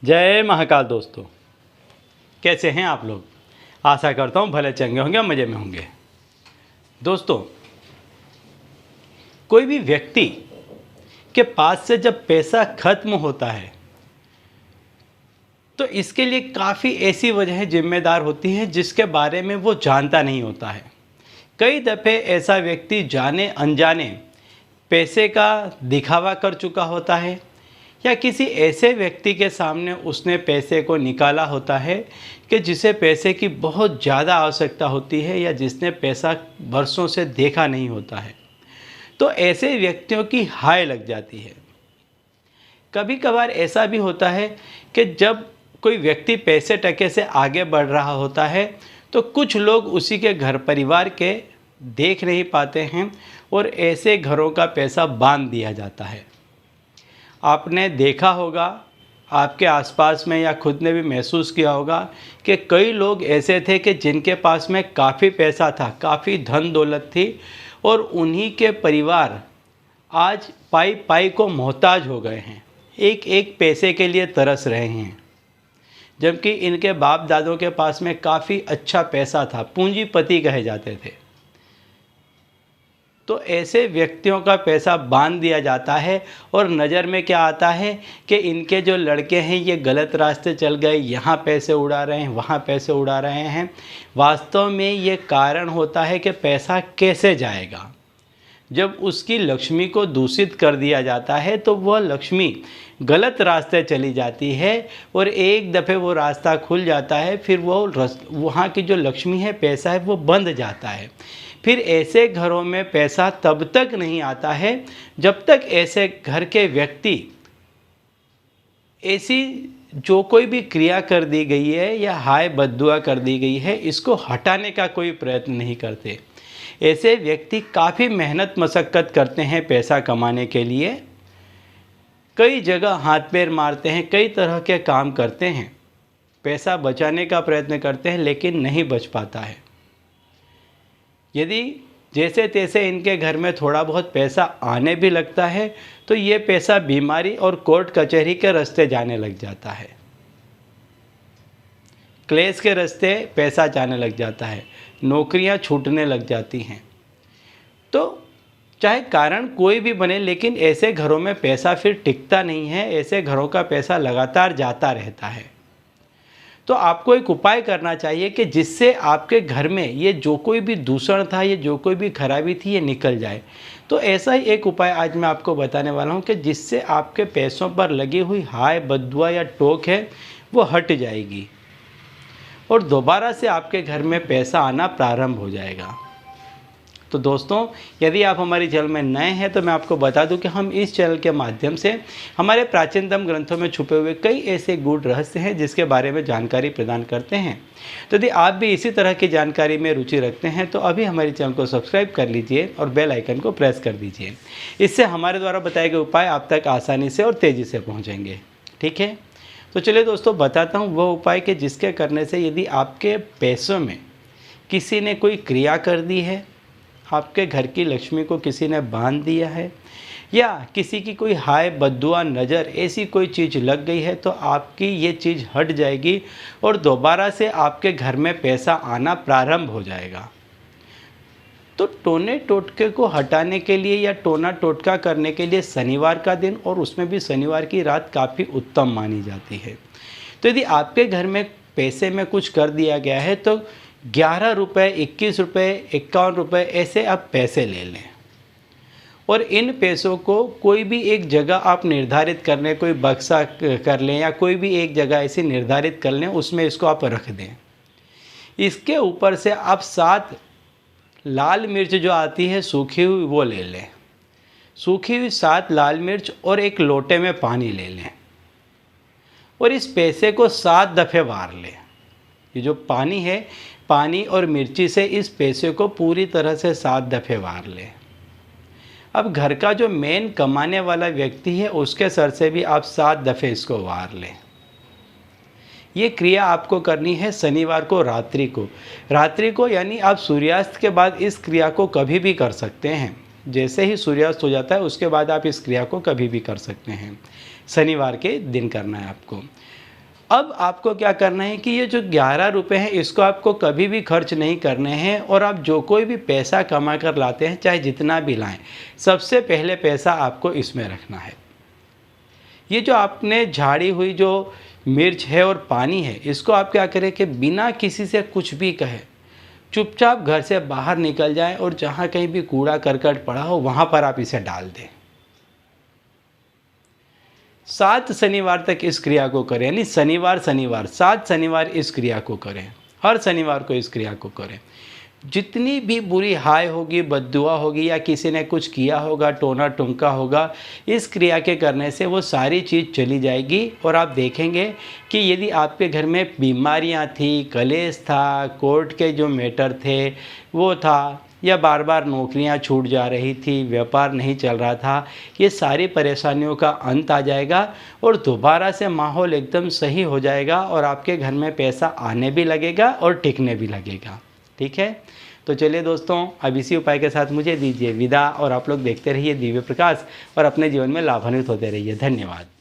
जय महाकाल दोस्तों, कैसे हैं आप लोग। आशा करता हूँ भले चंगे होंगे, मज़े में होंगे। दोस्तों, कोई भी व्यक्ति के पास से जब पैसा खत्म होता है तो इसके लिए काफ़ी ऐसी वजहें जिम्मेदार होती हैं जिसके बारे में वो जानता नहीं होता है। कई दफ़े ऐसा व्यक्ति जाने अनजाने पैसे का दिखावा कर चुका होता है या किसी ऐसे व्यक्ति के सामने उसने पैसे को निकाला होता है कि जिसे पैसे की बहुत ज़्यादा आवश्यकता होती है या जिसने पैसा वर्षों से देखा नहीं होता है, तो ऐसे व्यक्तियों की हाय लग जाती है। कभी कभार ऐसा भी होता है कि जब कोई व्यक्ति पैसे टके से आगे बढ़ रहा होता है तो कुछ लोग उसी के घर परिवार के देख नहीं पाते हैं और ऐसे घरों का पैसा बांध दिया जाता है। आपने देखा होगा, आपके आसपास में या खुद ने भी महसूस किया होगा कि कई लोग ऐसे थे कि जिनके पास में काफ़ी पैसा था, काफ़ी धन दौलत थी और उन्हीं के परिवार आज पाई पाई को मोहताज हो गए हैं, एक एक पैसे के लिए तरस रहे हैं। जबकि इनके बाप दादों के पास में काफ़ी अच्छा पैसा था, पूंजीपति कहे जाते थे। तो ऐसे व्यक्तियों का पैसा बांध दिया जाता है और नज़र में क्या आता है कि इनके जो लड़के हैं ये गलत रास्ते चल गए, यहाँ पैसे उड़ा रहे हैं, वहाँ पैसे उड़ा रहे हैं। वास्तव में ये कारण होता है कि पैसा कैसे जाएगा। जब उसकी लक्ष्मी को दूषित कर दिया जाता है तो वह लक्ष्मी गलत रास्ते चली जाती है और एक दफ़े वो रास्ता खुल जाता है, फिर वो वहाँ की जो लक्ष्मी है, पैसा है, वो बंद जाता है। फिर ऐसे घरों में पैसा तब तक नहीं आता है जब तक ऐसे घर के व्यक्ति ऐसी जो कोई भी क्रिया कर दी गई है या हाय बद्दुआ कर दी गई है, इसको हटाने का कोई प्रयत्न नहीं करते। ऐसे व्यक्ति काफ़ी मेहनत मशक्क़त करते हैं पैसा कमाने के लिए, कई जगह हाथ पैर मारते हैं, कई तरह के काम करते हैं, पैसा बचाने का प्रयत्न करते हैं, लेकिन नहीं बच पाता है। यदि जैसे तैसे इनके घर में थोड़ा बहुत पैसा आने भी लगता है तो ये पैसा बीमारी और कोर्ट कचहरी के रास्ते जाने लग जाता है, क्लेश के रास्ते पैसा जाने लग जाता है, नौकरियां छूटने लग जाती हैं। तो चाहे कारण कोई भी बने, लेकिन ऐसे घरों में पैसा फिर टिकता नहीं है, ऐसे घरों का पैसा लगातार जाता रहता है। तो आपको एक उपाय करना चाहिए कि जिससे आपके घर में ये जो कोई भी दूषण था, ये जो कोई भी खराबी थी, ये निकल जाए। तो ऐसा ही एक उपाय आज मैं आपको बताने वाला हूँ कि जिससे आपके पैसों पर लगी हुई हाय बद्दुआ या टोक है वो हट जाएगी और दोबारा से आपके घर में पैसा आना प्रारंभ हो जाएगा। तो दोस्तों, यदि आप हमारे चैनल में नए हैं तो मैं आपको बता दूं कि हम इस चैनल के माध्यम से हमारे प्राचीनतम ग्रंथों में छुपे हुए कई ऐसे गूढ़ रहस्य हैं जिसके बारे में जानकारी प्रदान करते हैं। तो यदि आप भी इसी तरह की जानकारी में रुचि रखते हैं तो अभी हमारे चैनल को सब्सक्राइब कर लीजिए और बेल आइकन को प्रेस कर दीजिए। इससे हमारे द्वारा बताए गए उपाय आप तक आसानी से और तेज़ी से पहुँचेंगे। ठीक है, तो चलिए दोस्तों, बताता हूँ वह उपाय कि जिसके करने से यदि आपके पैसों में किसी ने कोई क्रिया कर दी है, आपके घर की लक्ष्मी को किसी ने बांध दिया है या किसी की कोई हाय बद्दुआ नज़र ऐसी कोई चीज़ लग गई है, तो आपकी ये चीज़ हट जाएगी और दोबारा से आपके घर में पैसा आना प्रारंभ हो जाएगा। तो टोने टोटके को हटाने के लिए या टोना टोटका करने के लिए शनिवार का दिन और उसमें भी शनिवार की रात काफ़ी उत्तम मानी जाती है। तो यदि आपके घर में पैसे में कुछ कर दिया गया है तो 11 रुपये, 21 रुपये, 51 रुपये ऐसे आप पैसे ले लें और इन पैसों को कोई भी एक जगह आप निर्धारित कर लें, कोई बक्सा कर लें या कोई भी एक जगह ऐसी निर्धारित कर लें, उसमें इसको आप रख दें। इसके ऊपर से आप 7 लाल मिर्च जो आती है सूखी हुई वो ले लें, सूखी हुई 7 लाल मिर्च और एक लोटे में पानी ले लें और इस पैसे को 7 दफ़े वार लें। ये जो पानी है, पानी और मिर्ची से इस पैसे को पूरी तरह से 7 दफ़े वार लें। अब घर का जो मेन कमाने वाला व्यक्ति है उसके सर से भी आप 7 दफ़े इसको वार लें। ये क्रिया आपको करनी है शनिवार को रात्रि को यानी आप सूर्यास्त के बाद इस क्रिया को कभी भी कर सकते हैं। जैसे ही सूर्यास्त हो जाता है उसके बाद आप इस क्रिया को कभी भी कर सकते हैं। शनिवार के दिन करना है आपको। अब आपको क्या करना है कि ये जो 11 रुपये हैं इसको आपको कभी भी खर्च नहीं करने हैं, और आप जो कोई भी पैसा कमा कर लाते हैं, चाहे जितना भी लाएं, सबसे पहले पैसा आपको इसमें रखना है। ये जो आपने झाड़ी हुई जो मिर्च है और पानी है, इसको आप क्या करें कि बिना किसी से कुछ भी कहे चुपचाप घर से बाहर निकल जाएं, और जहाँ कहीं भी कूड़ा करकट पड़ा हो वहाँ पर आप इसे डाल दें। 7 शनिवार तक इस क्रिया को करें, यानी शनिवार 7 शनिवार इस क्रिया को करें। हर शनिवार को इस क्रिया को करें। जितनी भी बुरी हाय होगी, बद्दुआ होगी, या किसी ने कुछ किया होगा, टोना टुमका होगा, इस क्रिया के करने से वो सारी चीज़ चली जाएगी। और आप देखेंगे कि यदि आपके घर में बीमारियां थी, कलेश था, कोर्ट के जो मैटर थे वो था, या बार बार नौकरियां छूट जा रही थी, व्यापार नहीं चल रहा था, ये सारी परेशानियों का अंत आ जाएगा और दोबारा से माहौल एकदम सही हो जाएगा, और आपके घर में पैसा आने भी लगेगा और टिकने भी लगेगा। ठीक है, तो चलिए दोस्तों, अब इसी उपाय के साथ मुझे दीजिए विदा, और आप लोग देखते रहिए दिव्य प्रकाश और अपने जीवन में लाभान्वित होते रहिए। धन्यवाद।